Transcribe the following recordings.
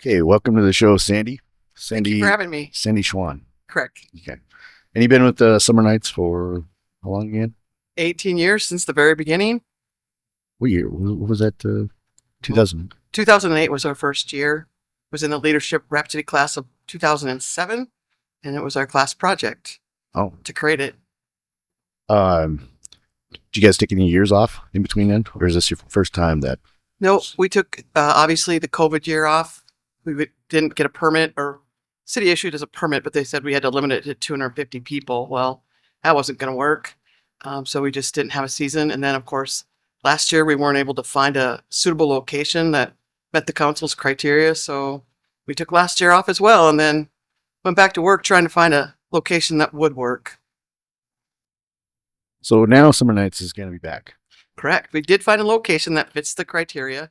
Okay, welcome to the show, Sandy. Thank you for having me. Sandy Schwan. Correct. Okay. And you've been with the Summer Nights for how long again? 18 years since the very beginning. What year? What was that? 2000. 2008 was our first year. Was in the leadership Rhapsody class of 2007, and it was our class project Oh. to create it. Did you guys take any years off in between then? Or is this your first time that? No, we took obviously the COVID year off. Didn't get a permit, or city issued as a permit, but they said we had to limit it to 250 people. Well, that wasn't going to work. So we just didn't have a season. And then, of course, last year we weren't able to find a suitable location that met the council's criteria. So we took last year off as well, and then went back to work trying to find a location that would work. So now Summer Nights is going to be back. Correct. We did find a location that fits the criteria,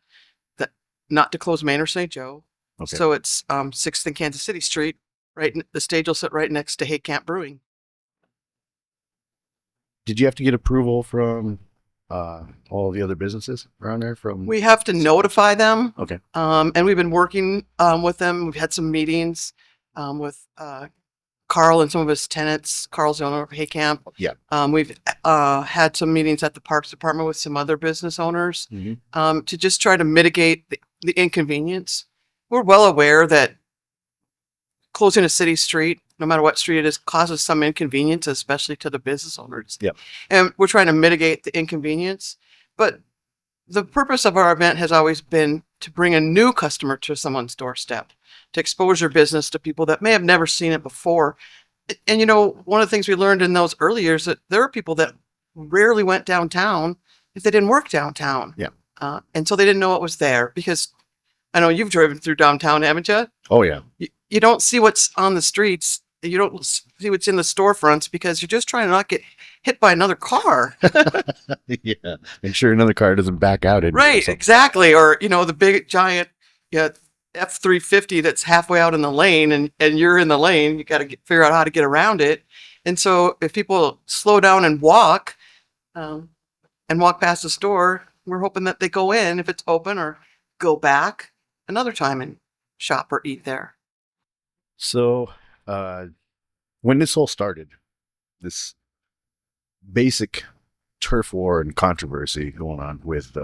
that not to close Main or St. Joe. Okay. So it's 6th and Kansas City Street. The stage will sit right next to Hay Camp Brewing. Did you have to get approval from all the other businesses around there? We have to notify them. Okay. And we've been working with them. We've had some meetings with Carl and some of his tenants. Carl's the owner of Hay Camp. Yeah. We've had some meetings at the Parks Department with some other business owners to just try to mitigate the inconvenience. We're well aware that closing a city street, no matter what street it is, causes some inconvenience, especially to the business owners. Yeah. And we're trying to mitigate the inconvenience. But the purpose of our event has always been to bring a new customer to someone's doorstep, to expose your business to people that may have never seen it before. And, you know, one of the things we learned in those early years, that there are people that rarely went downtown if they didn't work downtown. Yeah. And so they didn't know what was there, because I know you've driven through downtown, haven't you? Oh, yeah. You don't see what's on the streets. You don't see what's in the storefronts, because you're just trying to not get hit by another car. Yeah. Make sure another car doesn't back out. Right, exactly. Or, you know, the big giant F-350 that's halfway out in the lane, and you're in the lane. You got to figure out how to get around it. And so if people slow down and walk past the store, we're hoping that they go in if it's open, or go back another time and shop or eat there. So, when this all started, this basic turf war and controversy going on with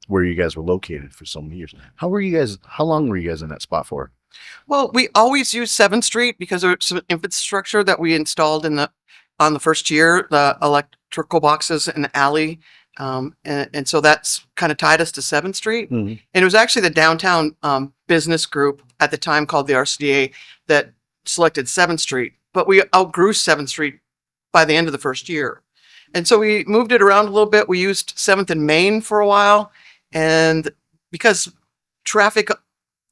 where you guys were located for so many years, how long were you guys in that spot for? Well, we always use 7th Street because there's some infrastructure that we installed on the first year, the electrical boxes in the alley. And so that's kind of tied us to 7th Street. Mm-hmm. And it was actually the downtown business group at the time, called the RCDA, that selected 7th Street. But we outgrew 7th Street by the end of the first year. And so we moved it around a little bit. We used 7th and Main for a while. And because traffic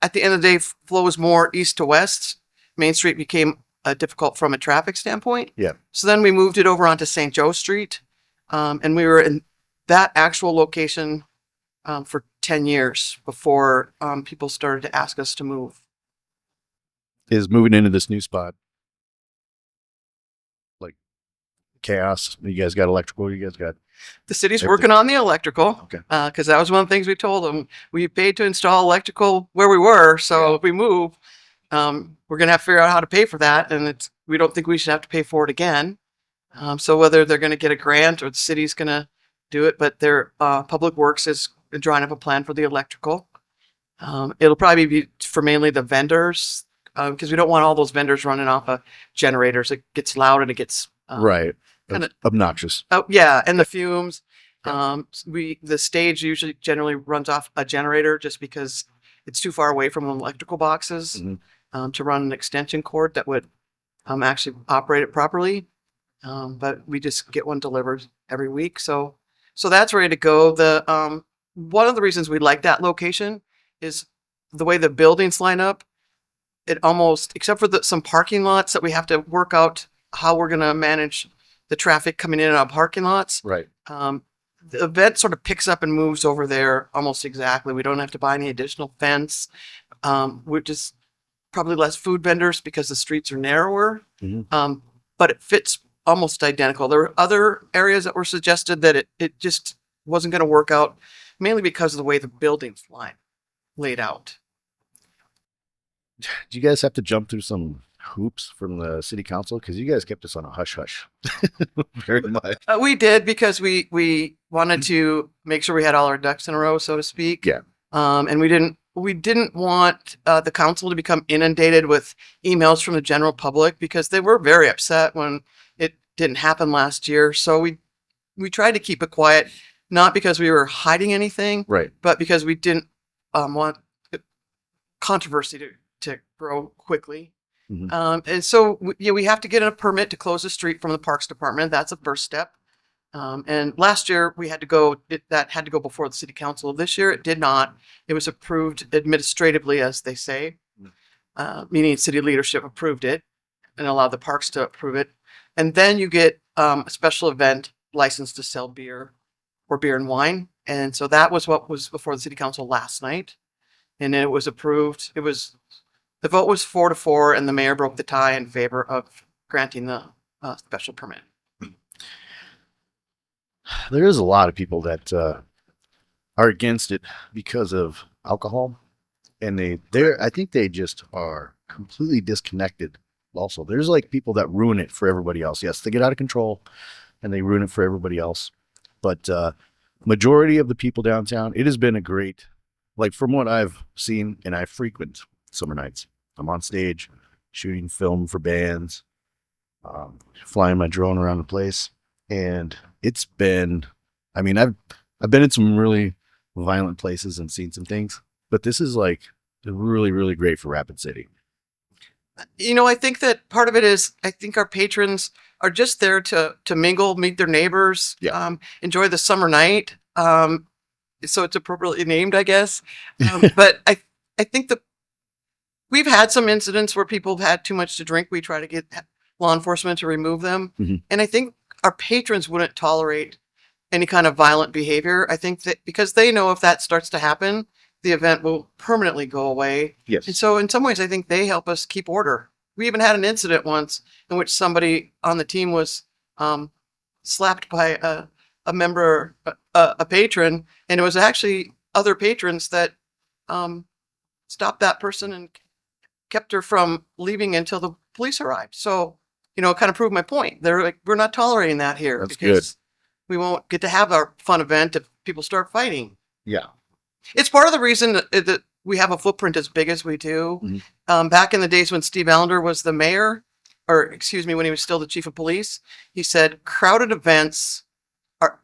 at the end of the day flows more east to west, Main Street became difficult from a traffic standpoint. Yeah. So then we moved it over onto St. Joe Street. And we were in that actual location for 10 years before people started to ask us to move. Is moving into this new spot like chaos? You guys got electrical? You guys got... The city's working on the electrical. Okay. Because that was one of the things we told them. We paid to install electrical where we were. So if we move, we're going to have to figure out how to pay for that. And we don't think we should have to pay for it again. So whether they're going to get a grant or the city's going to do it, but their Public Works is drawing up a plan for the electrical. It'll probably be for mainly the vendors, because we don't want all those vendors running off of generators. It gets loud and it gets right. Kinda Obnoxious. Oh yeah, and the fumes. The stage generally runs off a generator, just because it's too far away from the electrical boxes to run an extension cord that would actually operate it properly. But we just get one delivered every week, so that's ready to go. The one of the reasons we like that location is the way the buildings line up. It almost, except for some parking lots that we have to work out how we're going to manage the traffic coming in and out of parking lots. Right. The event sort of picks up and moves over there almost exactly. We don't have to buy any additional fence. We're just probably less food vendors because the streets are narrower. But it fits almost identical. There were other areas that were suggested that it just wasn't going to work out, mainly because of the way the buildings laid out. Do you guys have to jump through some hoops from the city council? Because you guys kept us on a hush hush very much. We did because we wanted to make sure we had all our ducks in a row, so to speak. Yeah. And we didn't want the council to become inundated with emails from the general public because they were very upset when it didn't happen last year. So we tried to keep it quiet, not because we were hiding anything, Right. but because we didn't want controversy to grow quickly. Mhm. And so we have to get a permit to close the street from the Parks Department. That's a first step. And last year we had to go, that had to go before the city council. This year it did not. It was approved administratively, as they say, meaning city leadership approved it and allowed the parks to approve it. And then you get a special event license to sell beer or beer and wine. And so that was what was before the city council last night. And it was approved. The vote was 4-4, and the mayor broke the tie in favor of granting the special permit. There is a lot of people that are against it because of alcohol, and I think they just are completely disconnected. Also, there's like people that ruin it for everybody else. Yes, they get out of control, and they ruin it for everybody else. But majority of the people downtown, it has been a great, like from what I've seen, and I frequent summer nights. I'm on stage, shooting film for bands, flying my drone around the place, and it's been. I mean, I've been in some really violent places and seen some things, but this is like really, really great for Rapid City. I think that part of it is I think our patrons are just there to mingle, meet their neighbors, Yeah. Enjoy the summer night. So it's appropriately named, I guess. But I think that we've had some incidents where people have had too much to drink. We try to get law enforcement to remove them. Mhm. And I think our patrons wouldn't tolerate any kind of violent behavior. I think that because they know if that starts to happen, the event will permanently go away. Yes. And so in some ways, I think they help us keep order. We even had an incident once in which somebody on the team was slapped by a member, a patron, and it was actually other patrons that stopped that person and kept her from leaving until the police arrived. So, it kind of proved my point. They're like, we're not tolerating that here. That's because we won't get to have our fun event if people start fighting. Yeah. It's part of the reason that we have a footprint as big as we do. Mhm. Back in the days when Steve Allender was the mayor, or excuse me, when he was still the chief of police, he said crowded events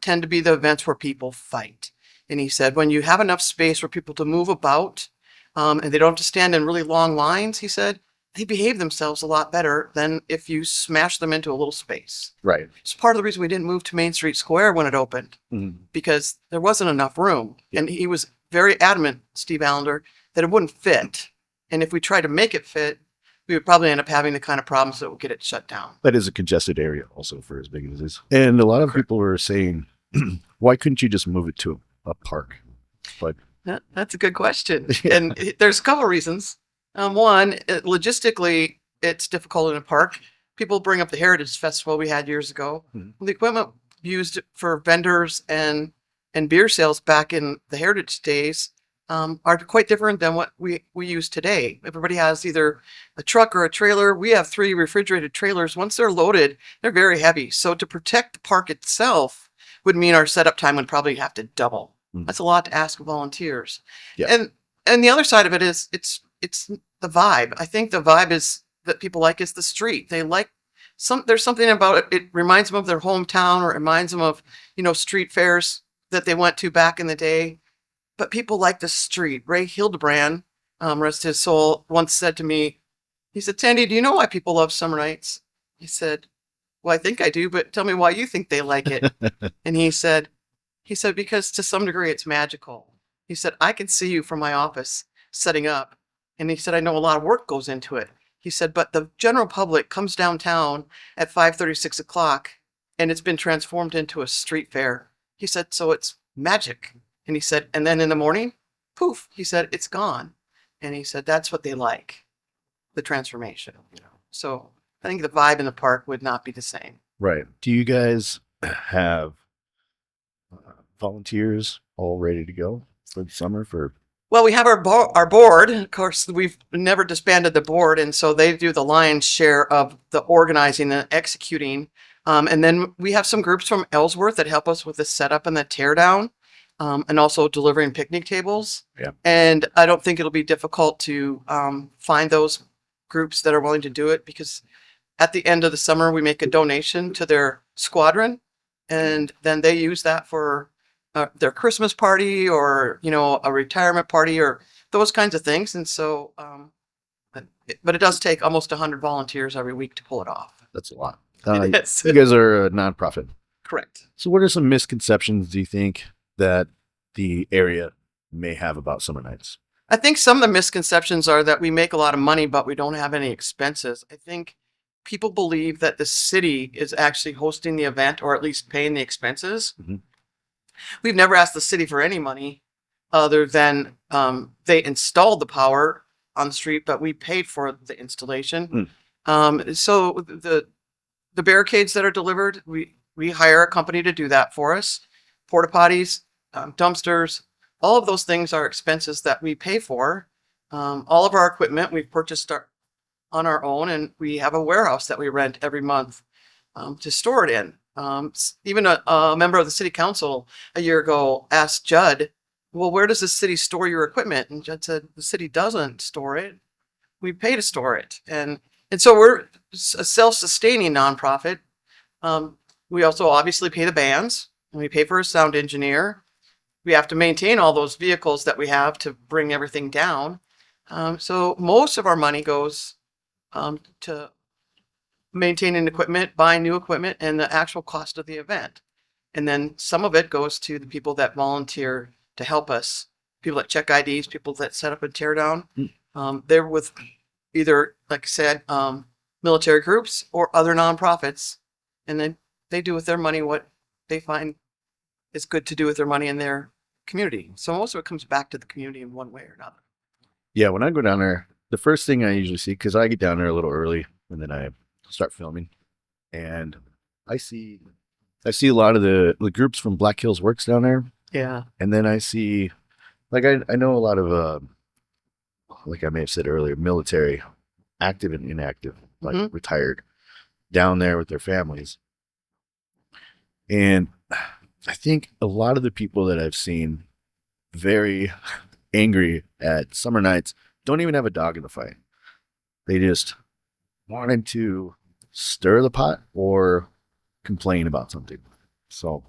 tend to be the events where people fight. And he said when you have enough space for people to move about, and they don't have to stand in really long lines, he said, they behave themselves a lot better than if you smash them into a little space. Right. It's part of the reason we didn't move to Main Street Square when it opened, Mhm. because there wasn't enough room. And he was very adamant, Steve Allender, that it wouldn't fit. And if we tried to make it fit, we would probably end up having the kind of problems that would get it shut down. That is a congested area also for as big as it is. And a lot of people were saying, why couldn't you just move it to a park? But That's a good question. Yeah. And there's a couple of reasons. One, logistically, it's difficult in a park. People bring up the Heritage Festival we had years ago. Mhm. The equipment used for vendors and beer sales back in the Heritage days are quite different than what we use today. Everybody has either a truck or a trailer. We have 3 refrigerated trailers. Once they're loaded, they're very heavy. So to protect the park itself would mean our setup time would probably have to double. Mhm. That's a lot to ask of volunteers. Yeah. And the other side of it is it's the vibe. I think the vibe is that people like is the street. They like there's something about it. It reminds them of their hometown, or it reminds them of, street fairs that they went to back in the day. But people like the street. Ray Hildebrand, rest his soul, once said to me, he said, Tandy, do you know why people love summer nights? He said, well, I think I do, but tell me why you think they like it. And he said, because to some degree it's magical. He said, I can see you from my office setting up. And he said, I know a lot of work goes into it. He said, but the general public comes downtown at 5:30, 6 o'clock, and it's been transformed into a street fair. He said, so it's magic. And he said, and then in the morning, poof, he said, it's gone. And he said, that's what they like, the transformation. So I think the vibe in the park would not be the same. Right. Do you guys have volunteers all ready to go for the summer for Well, we have our board. Of course, we've never disbanded the board, and so they do the lion's share of the organizing and executing. And then we have some groups from Ellsworth that help us with the setup and the teardown, and also delivering picnic tables. Yeah. And I don't think it'll be difficult to find those groups that are willing to do it, because at the end of the summer we make a donation to their squadron, and then they use that for their Christmas party, or a retirement party, or those kinds of things. And so, but it does take almost 100 volunteers every week to pull it off. That's a lot. It is. You guys are a nonprofit. Correct. So what are some misconceptions do you think that the area may have about summer nights? I think some of the misconceptions are that we make a lot of money, but we don't have any expenses. I think people believe that the city is actually hosting the event, or at least paying the expenses. Mhm. We've never asked the city for any money other than they installed the power on the street, but we paid for the installation. So the barricades that are delivered, we hire a company to do that for us. Porta potties, dumpsters, all of those things are expenses that we pay for. All of our equipment we've purchased on our own, and we have a warehouse that we rent every month to store it in. Even a member of the city council a year ago asked Judd, well, where does the city store your equipment? And Judd said, the city doesn't store it. We pay to store it. And so we're a self-sustaining nonprofit. We also obviously pay the bands, and we pay for a sound engineer. We have to maintain all those vehicles that we have to bring everything down. So most of our money goes to maintaining equipment, buying new equipment, and the actual cost of the event. And then some of it goes to the people that volunteer to help us, people that check IDs, people that set up a teardown. They're with either, like I said, military groups or other nonprofits, and then they do with their money what they find is good to do with their money in their community. So most of it comes back to the community in one way or another. Yeah, when I go down there, the first thing I usually see, because I get down there a little early and then I start filming, and I see a lot of the groups from Black Hills Works down there. Yeah. And then I see, like, I know a lot of, like I may have said earlier, military, active and inactive, like retired, down there with their families. And I think a lot of the people that I've seen very angry at summer nights don't even have a dog in the fight. They just wanted to stir the pot or complain about something. So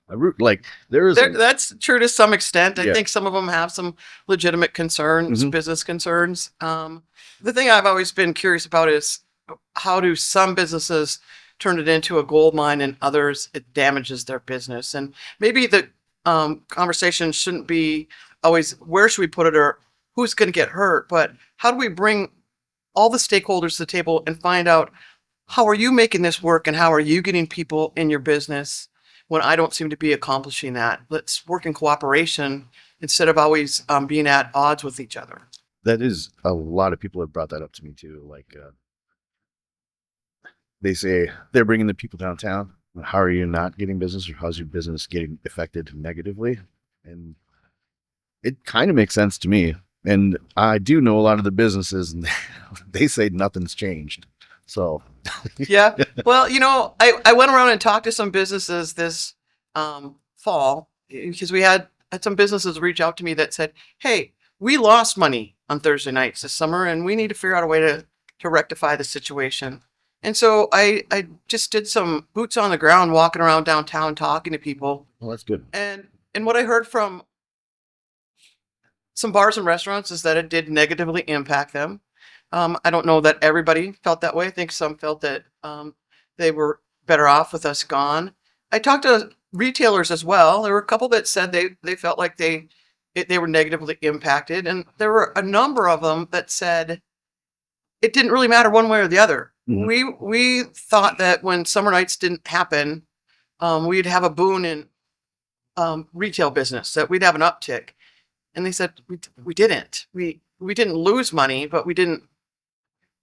that's true to some extent. I Yeah. think some of them have some legitimate concerns, business concerns. The thing I've always been curious about is, how do some businesses turn it into a gold mine, and others it damages their business? And maybe the conversation shouldn't be always where should we put it or who's going to get hurt, but how do we bring all the stakeholders to the table and find out, how are you making this work, and how are you getting people in your business when I don't seem to be accomplishing that? Let's work in cooperation instead of always being at odds with each other. That is, a lot of people have brought that up to me too. Like, they say they're bringing the people downtown. How are you not getting business, or how's your business getting affected negatively? And it kind of makes sense to me. And I do know a lot of the businesses, and they say nothing's changed. So, yeah. Well, I went around and talked to some businesses this fall, because we had some businesses reach out to me that said, hey, we lost money on Thursday nights this summer, and we need to figure out a way to rectify the situation. And so I just did some boots on the ground, walking around downtown, talking to people. well, that's good. And what I heard from some bars and restaurants is that it did negatively impact them. I don't know that everybody felt that way. I think some felt that they were better off with us gone. I talked to retailers as well. There were a couple that said they felt like they were negatively impacted. And there were a number of them that said it didn't really matter one way or the other. We thought that when summer nights didn't happen, we'd have a boon in retail business, that we'd have an uptick. And they said we didn't. We didn't lose money, but we didn't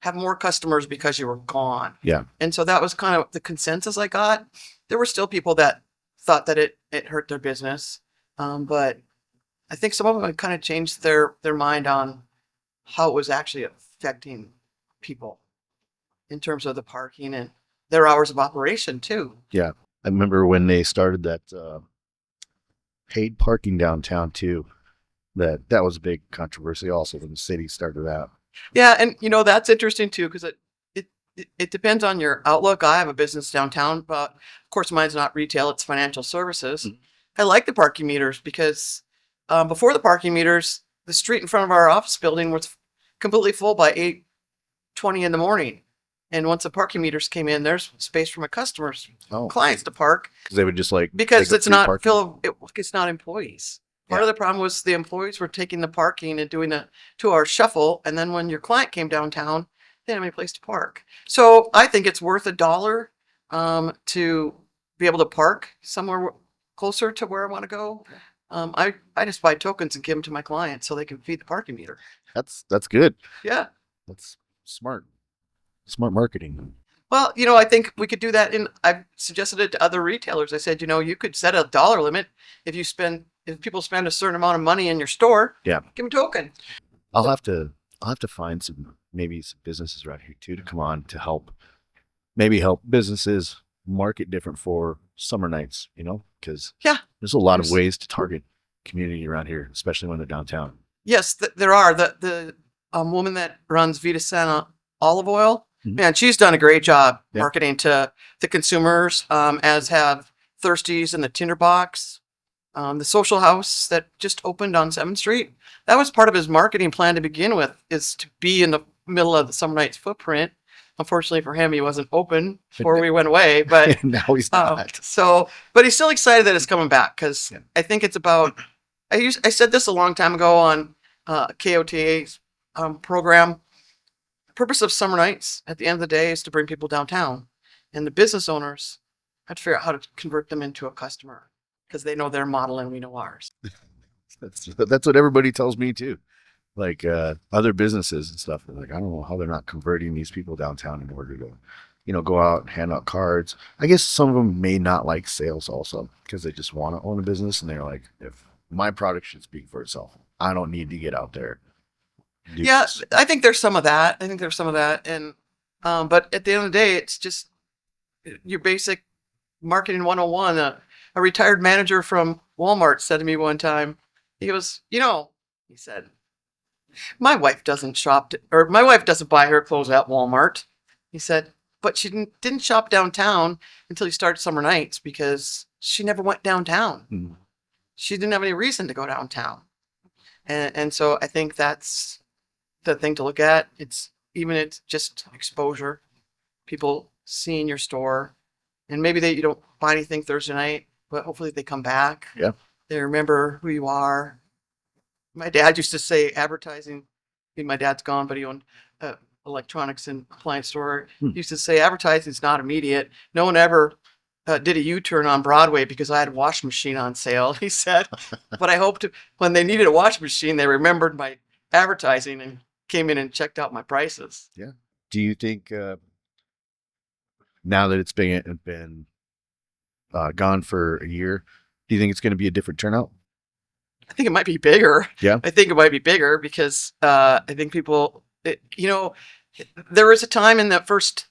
have more customers because you were gone. Yeah. And so that was kind of the consensus I got. There were still people that thought that it hurt their business. But I think some of them had kind of changed their mind on how it was actually affecting people in terms of the parking and their hours of operation too. Yeah. I remember when they started that paid parking downtown too. That was a big controversy also when the city started that. Yeah, and that's interesting too because it depends on your outlook. I have a business downtown, but of course mine's not retail; it's financial services. Mhm. I like the parking meters because before the parking meters, the street in front of our office building was completely full by 8:20 in the morning. And once the parking meters came in, there's space for my customers, Oh, clients to park because they would just like because take up it's free not parking. it's not employees. Part Yeah. of the problem was the employees were taking the parking and doing a 2-hour shuffle, and then when your client came downtown, they didn't have any place to park. So I think it's worth $1 to be able to park somewhere closer to where I want to go. I just buy tokens and give them to my clients so they can feed the parking meter. That's good. Yeah. That's smart. Smart marketing. Well, I think we could do that I've suggested it to other retailers. I said, you could set a dollar limit if people spend a certain amount of money in your store, Yeah. give them a token. I'll have to find maybe some businesses around here too to come on to help businesses market different for summer nights, because Yeah. there's a lot of There's- ways to target community around here, especially when they're downtown. Yes, there are. The woman that runs Vita Santa olive oil, Mhm. man, she's done a great job Yeah. marketing to the consumers, as have Thirsties and the Tinderbox. The social house that just opened on 7th Street. That was part of his marketing plan to begin with, is to be in the middle of the Summer Nights footprint. Unfortunately for him, he wasn't open before we went away, but Now he's not. but he's still excited that it's coming back because Yeah. I think it's about. I said this a long time ago on KOTA's program. The purpose of Summer Nights at the end of the day is to bring people downtown, and the business owners have to figure out how to convert them into a customer because they know their model and we know ours. That's what everybody tells me too. Like other businesses and stuff. They're like, I don't know how they're not converting these people downtown in order to, go out and hand out cards. I guess some of them may not like sales also because they just want to own a business and they're like, if my product should speak for itself, I don't need to get out there. Yeah, I think there's some of that. And but at the end of the day, it's just your basic marketing 101. A retired manager from Walmart said to me one time, he goes, he said, my wife doesn't my wife doesn't buy her clothes at Walmart. He said, but she didn't shop downtown until he started Summer Nights because she never went downtown. Mhm. She didn't have any reason to go downtown. And so I think that's the thing to look at. It's just exposure, people seeing your store, and maybe you don't buy anything Thursday night, but hopefully they come back. Yeah. They remember who you are. My dad used to say advertising. My dad's gone, but he owned electronics and appliance store. He used to say advertising is not immediate. No one ever did a U-turn on Broadway because I had a washing machine on sale. He said, but I hoped when they needed a washing machine, they remembered my advertising and came in and checked out my prices. Yeah. Do you think now that it's been gone for a year, do you think it's going to be a different turnout? I think it might be bigger. Yeah. I think it might be bigger because I think people, there was a time in the first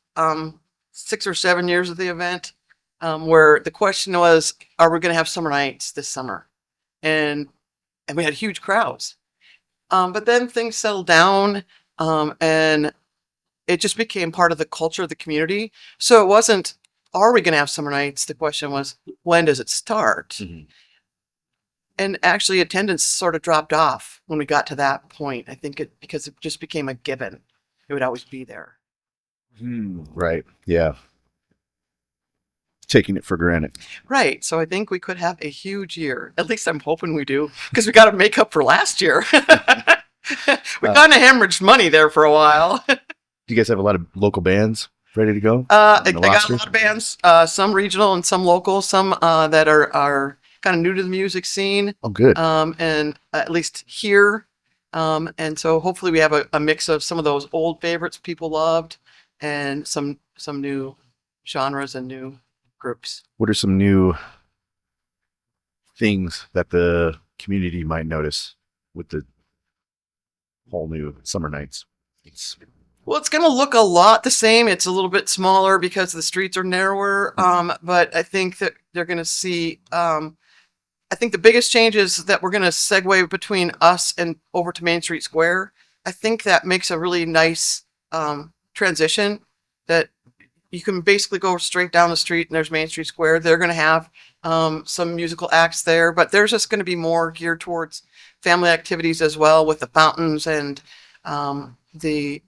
6 or 7 years of the event where the question was, are we going to have Summer Nights this summer? And we had huge crowds. But then things settled down and it just became part of the culture of the community. So it wasn't, are we going to have Summer Nights? The question was, when does it start? Mhm. And actually attendance sort of dropped off when we got to that point. I think because it just became a given. It would always be there. Right. Yeah. Taking it for granted. Right. So I think we could have a huge year. At least I'm hoping we do because we got to make up for last year. We kind of hemorrhaged money there for a while. Do you guys have a lot of local bands ready to go? I got a lot of bands, some regional and some local, some that are kind of new to the music scene. Oh, good. And at least here. And so hopefully we have a mix of some of those old favorites people loved and some new genres and new groups. What are some new things that the community might notice with the whole new summer nights? It's Well, it's going to look a lot the same. It's a little bit smaller because the streets are narrower. But I think that they're going to see. I think the biggest change is that we're going to segue between us and over to Main Street Square. I think that makes a really nice transition. That you can basically go straight down the street and there's Main Street Square. They're going to have some musical acts there, but there's just going to be more geared towards family activities as well, with the fountains and the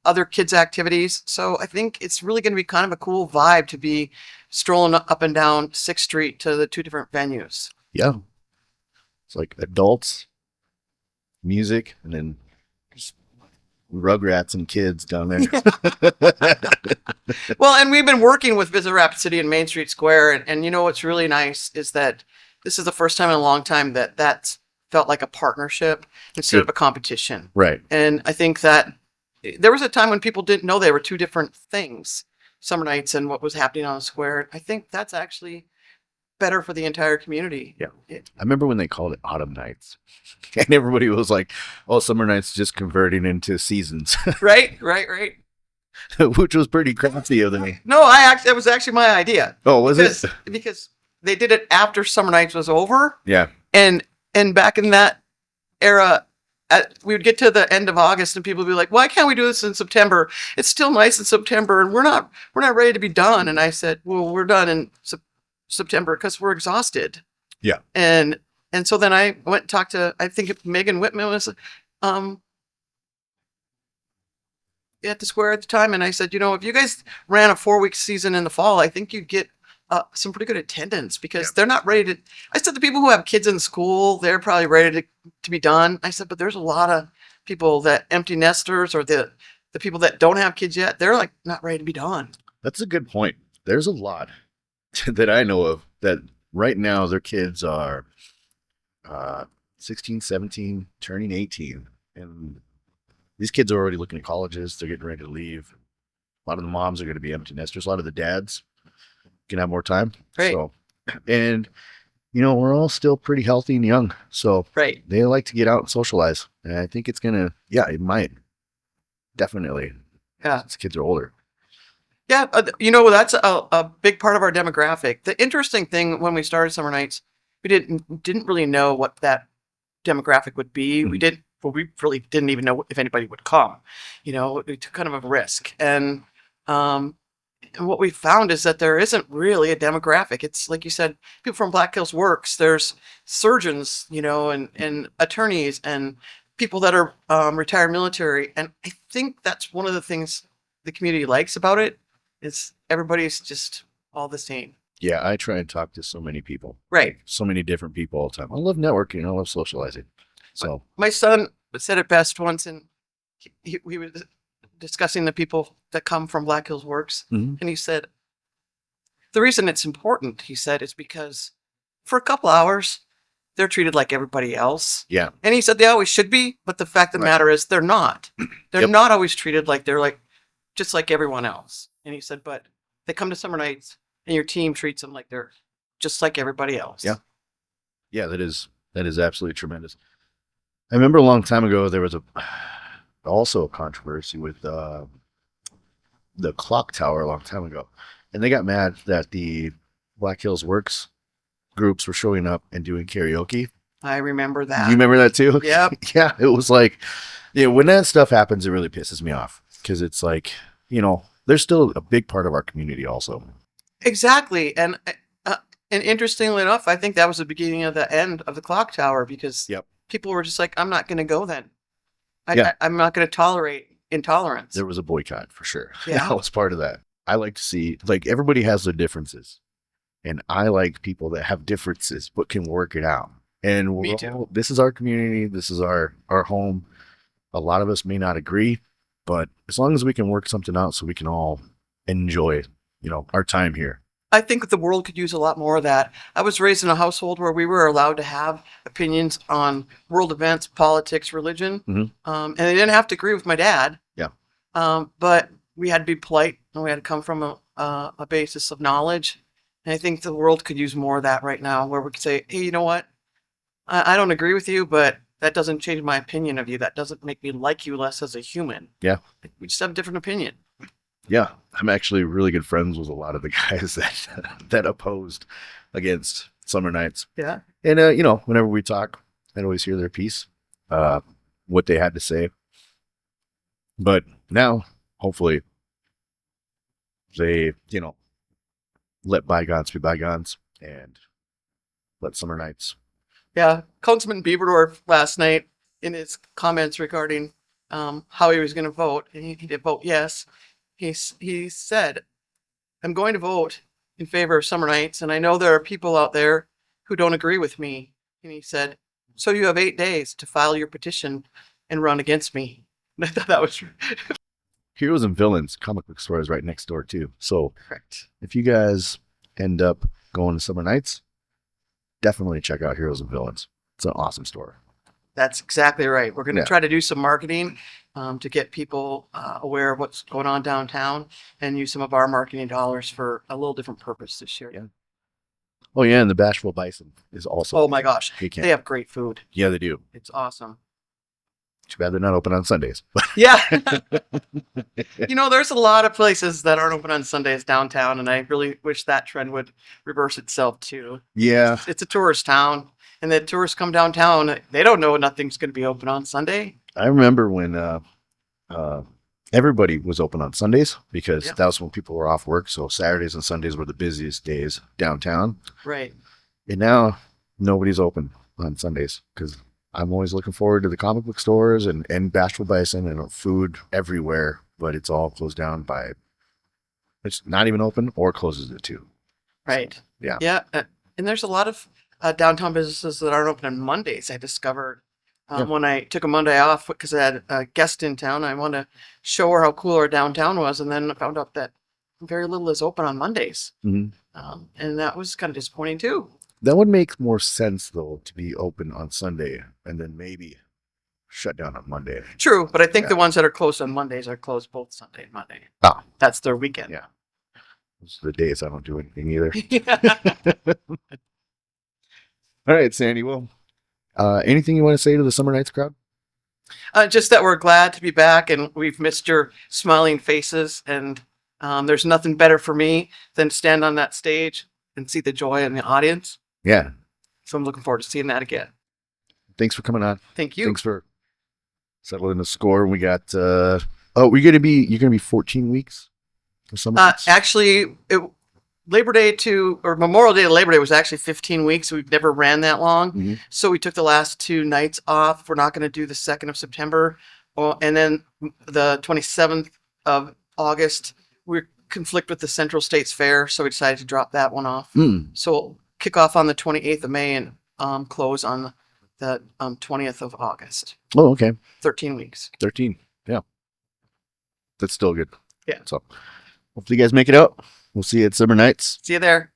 other kids' activities. So I think it's really going to be kind of a cool vibe to be strolling up and down 6th Street to the two different venues. yeah, it's like adults, music, and then just Rugrats and kids down there. Well, and we've been working with Visit Rapid City and Main Street Square, and you know what's really nice is that this is the first time in a long time that that's felt like a partnership instead Good. of a competition. Right. And I think that there was a time when people didn't know they were two different things, summer nights and what was happening on the square. I think that's actually better for the entire community. Yeah. I remember when they called it autumn nights, and everybody was like, "Oh, summer nights just converting into seasons," Right. which was pretty crafty of them. No, it was actually my idea. Oh, was because, it? because they did it after summer nights was over. Yeah. And back in that era, we would get to the end of August and people would be like, "Why can't we do this in September? It's still nice in September, and we're not ready to be done." And I said, "Well, we're done in September because we're exhausted." Yeah. And so then I went and talked to, I think Megan Whitman was at the square at the time, and I said, if you guys ran a 4-week season in the fall, I think you'd get some pretty good attendance, because they're not ready to. I said the people who have kids in school, they're probably ready to be done. I said, but there's a lot of people that empty nesters, or the people that don't have kids yet, they're like not ready to be done. That's a good point. There's a lot that I know of that right now their kids are 16, 17, turning 18. And these kids are already looking at colleges. They're getting ready to leave. A lot of the moms are going to be empty nesters. A lot of the dads can have more time. Right. So, and, we're all still pretty healthy and young. So Right. they like to get out and socialize. And I think it's going to, it might. Definitely. Yeah. As kids are older. Yeah, that's a big part of our demographic. The interesting thing when we started summer nights, we didn't really know what that demographic would be. Mhm. We really didn't even know if anybody would come. We took kind of a risk, and what we found is that there isn't really a demographic. It's like you said, people from Black Hills Works. There's surgeons, and attorneys, and people that are retired military, and I think that's one of the things the community likes about it. Is everybody's just all the same. Yeah, I try and talk to so many people. Right. So many different people all the time. I love networking. I love socializing. So My son said it best once, and we were discussing the people that come from Black Hills Works, Mhm. and he said, the reason it's important, he said, is because for a couple hours, they're treated like everybody else. yeah, And he said they always should be, but the fact of the Right. matter is they're not. They're Yep. not always treated like they're like just like everyone else. And he said, but they come to summer nights and your team treats them like they're just like everybody else. Yeah. yeah, that is absolutely tremendous. I remember a long time ago there was also a controversy with the clock tower a long time ago, and they got mad that the Black Hills Works groups were showing up and doing karaoke. I remember that. You remember that too? Yep. Yeah, it was like, when that stuff happens, it really pisses me off, because it's like, there's still a big part of our community also. Exactly. And interestingly enough, I think that was the beginning of the end of the clock tower, because Yep. people were just like, I'm not going to go then. Yeah. I'm not going to tolerate intolerance. There was a boycott for sure. Yeah. That was part of that. I like to see, like, everybody has their differences, and I like people that have differences but can work it out. And Me too. This is our community. This is our home. A lot of us may not agree, but as long as we can work something out so we can all enjoy, our time here. I think the world could use a lot more of that. I was raised in a household where we were allowed to have opinions on world events, politics, religion, Mhm. And they didn't have to agree with my dad. Yeah. But we had to be polite, and we had to come from a basis of knowledge. And I think the world could use more of that right now, where we could say, hey, you know what? I don't agree with you, but that doesn't change my opinion of you. That doesn't make me like you less as a human. Yeah. We just have a different opinion. Yeah, I'm actually really good friends with a lot of the guys that opposed against summer nights. Yeah. And whenever we talk, I'd always hear their piece, what they had to say. But now, hopefully, they let bygones be bygones and let summer nights. Yeah. Councilman Beaverdorf last night in his comments regarding how he was going to vote, and he did vote yes. He said, "I'm going to vote in favor of summer nights, and I know there are people out there who don't agree with me." And he said, "So you have 8 days to file your petition and run against me." And I thought that was Heroes and Villains comic book store is right next door too. So correct. if you guys end up going to summer nights, definitely check out Heroes and Villains. It's an awesome store. That's exactly right. We're going to Yeah. try to do some marketing to get people aware of what's going on downtown and use some of our marketing dollars for a little different purpose this year. Yeah. Oh yeah, and the Bashful Bison is also. Oh my gosh. Hey, Ken. They have great food. Yeah, they do. It's awesome. Too bad they're not open on Sundays. Yeah. There's a lot of places that aren't open on Sundays downtown, and I really wish that trend would reverse itself too. Yeah. It's a tourist town, and the tourists come downtown. They don't know nothing's going to be open on Sunday. I remember when everybody was open on Sundays because Yeah. that was when people were off work. So Saturdays and Sundays were the busiest days downtown. Right. And now nobody's open on Sundays because I'm always looking forward to the comic book stores and Bashful Bison and food everywhere, but it's all closed down by, it's not even open or closes at 2. Right. Yeah. Yeah. And there's a lot of downtown businesses that aren't open on Mondays. I discovered Yeah. when I took a Monday off because I had a guest in town. I wanted to show her how cool our downtown was. And then I found out that very little is open on Mondays. Mhm. And that was kind of disappointing too. That would make more sense though to be open on Sunday and then maybe shut down on Monday. True. But I think Yeah. the ones that are closed on Mondays are closed both Sunday and Monday. Ah. That's their weekend. Yeah. Those are the days I don't do anything either. All right, Sandy. Well, anything you want to say to the Summer Nights crowd? Just that we're glad to be back and we've missed your smiling faces. And there's nothing better for me than to stand on that stage and see the joy in the audience. Yeah. So I'm looking forward to seeing that again. Thanks for coming on. Thank you. Thanks for settling the score. We got you're gonna be 14 weeks for Summer Nights? Actually, Labor Day or Memorial Day to Labor Day was actually 15 weeks. We've never ran that long. Mhm. So we took the last 2 nights off. We're not going to do the 2nd of September. And then the 27th of August, we conflict with the Central States Fair. So we decided to drop that one off. Mm. So we'll kick off on the 28th of May and close on the 20th of August. Oh, okay. 13 weeks. 13. Yeah. That's still good. Yeah. So hopefully you guys make it out. We'll see you at Summer Nights. See you there.